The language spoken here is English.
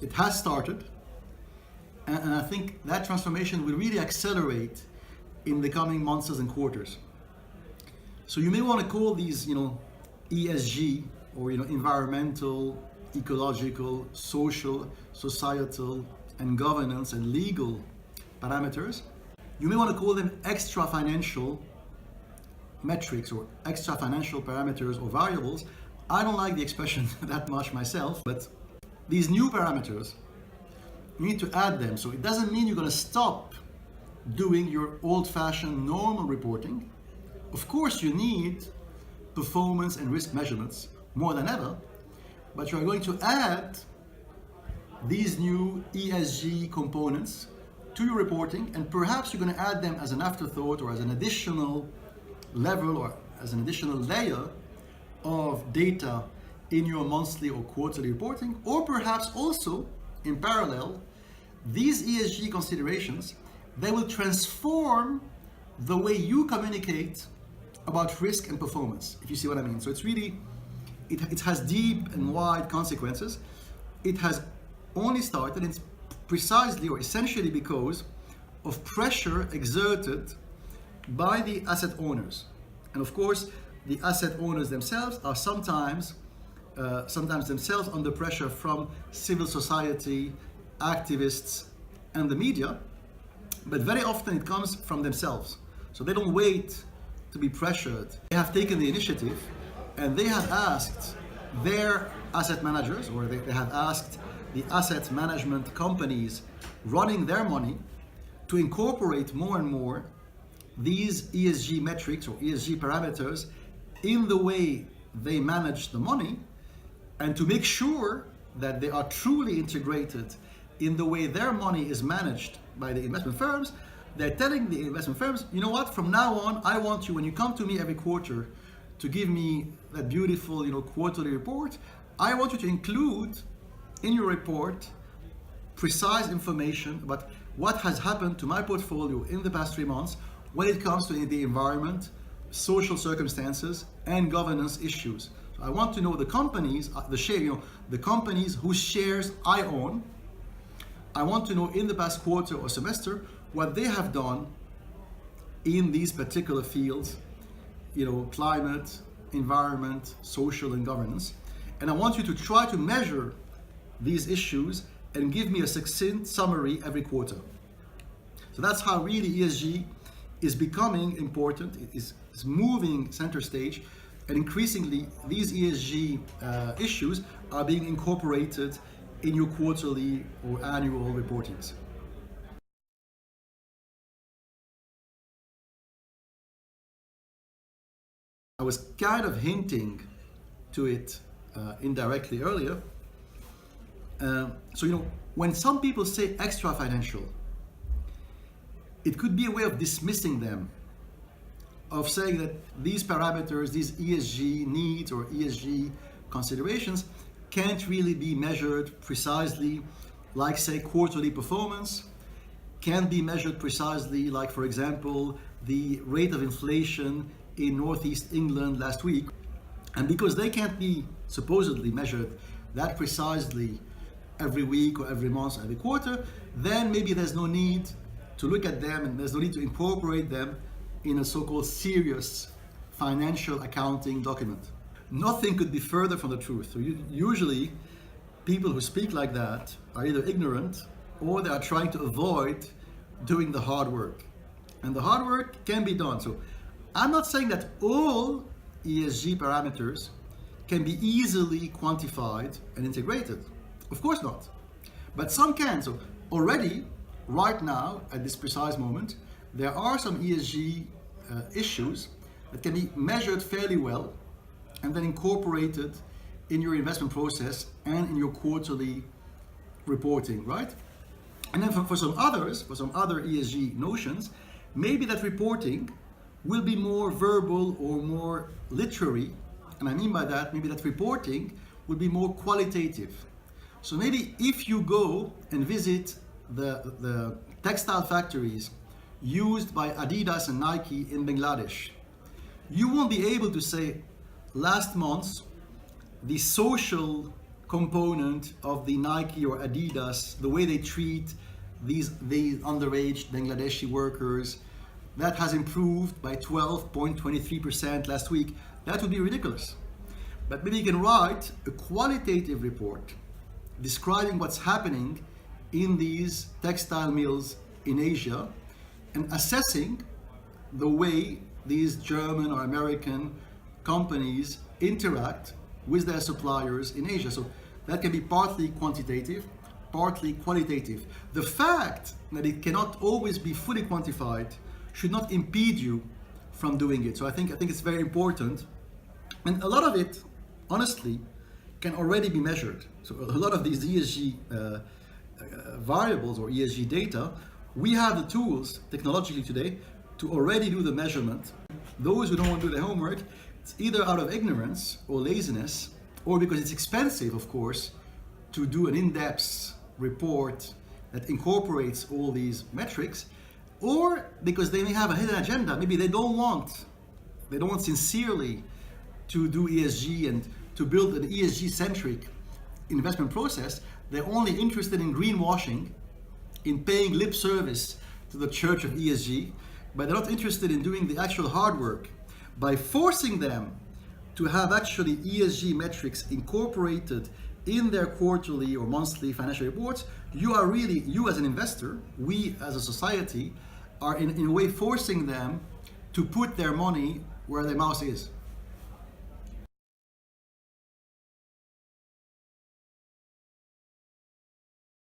It has started, and I think that transformation will really accelerate in the coming months and quarters. So you may want to call these, ESG, or environmental, ecological, social, societal, and governance and legal parameters. You may want to call them extra financial metrics or extra financial parameters or variables. I don't like the expression that much myself, but these new parameters, you need to add them. So it doesn't mean you're going to stop doing your old-fashioned normal reporting. Of course, you need performance and risk measurements more than ever, but you're going to add these new ESG components to your reporting, and perhaps you're going to add them as an afterthought or as an additional level or as an additional layer of data in your monthly or quarterly reporting, or perhaps also in parallel, these ESG considerations, they will transform the way you communicate about risk and performance, if you see what I mean. So it's really, it has deep and wide consequences. It has only started, it's precisely or essentially because of pressure exerted by the asset owners. And of course, the asset owners themselves are sometimes themselves under pressure from civil society, activists, and the media, but very often it comes from themselves. So they don't wait to be pressured. They have taken the initiative and they have asked their asset managers, or they have asked the asset management companies running their money to incorporate more and more these ESG metrics or ESG parameters in the way they manage the money, and to make sure that they are truly integrated in the way their money is managed by the investment firms. They're telling the investment firms, you know what, from now on, I want you, when you come to me every quarter to give me that beautiful, quarterly report, I want you to include in your report precise information about what has happened to my portfolio in the past 3 months when it comes to the environment, social circumstances, and governance issues. So I want to know the companies, the companies whose shares I own. I want to know in the past quarter or semester what they have done in these particular fields, climate, environment, social, and governance. And I want you to try to measure these issues and give me a succinct summary every quarter. So that's how really ESG is becoming important. It is moving center stage, and increasingly these ESG issues are being incorporated in your quarterly or annual reportings. I was kind of hinting to it indirectly earlier. When some people say extra financial, it could be a way of dismissing them, of saying that these parameters, these ESG needs or ESG considerations can't really be measured precisely, like say quarterly performance, can't be measured precisely like, for example, the rate of inflation in Northeast England last week. And because they can't be supposedly measured that precisely every week or every month or every quarter, then maybe there's no need to look at them and there's no need to incorporate them in a so-called serious financial accounting document. Nothing could be further from the truth. So usually people who speak like that are either ignorant or they are trying to avoid doing the hard work. And the hard work can be done. So I'm not saying that all ESG parameters can be easily quantified and integrated. Of course not. But some can. So already, right now, at this precise moment, there are some ESG issues that can be measured fairly well and then incorporated in your investment process and in your quarterly reporting, right? And then for some other ESG notions, maybe that reporting will be more verbal or more literary. And I mean by that, maybe that reporting will be more qualitative. So maybe if you go and visit the textile factories used by Adidas and Nike in Bangladesh, you won't be able to say, last month, the social component of the Nike or Adidas, the way they treat these underage Bangladeshi workers, that has improved by 12.23% last week. That would be ridiculous. But maybe you can write a qualitative report describing what's happening in these textile mills in Asia and assessing the way these German or American companies interact with their suppliers in Asia. So that can be partly quantitative, partly qualitative. The fact that it cannot always be fully quantified should not impede you from doing it. So I think it's very important. And a lot of it, honestly, can already be measured. So a lot of these ESG variables or ESG data, we have the tools technologically today to already do the measurement. Those who don't want to do their homework, it's either out of ignorance or laziness, or because it's expensive, of course, to do an in-depth report that incorporates all these metrics, or because they may have a hidden agenda. Maybe they don't want sincerely to do ESG and to build an ESG-centric investment process. They're only interested in greenwashing, in paying lip service to the church of ESG, but they're not interested in doing the actual hard work. By forcing them to have actually ESG metrics incorporated in their quarterly or monthly financial reports, you as an investor, we as a society, are in a way forcing them to put their money where their mouth is.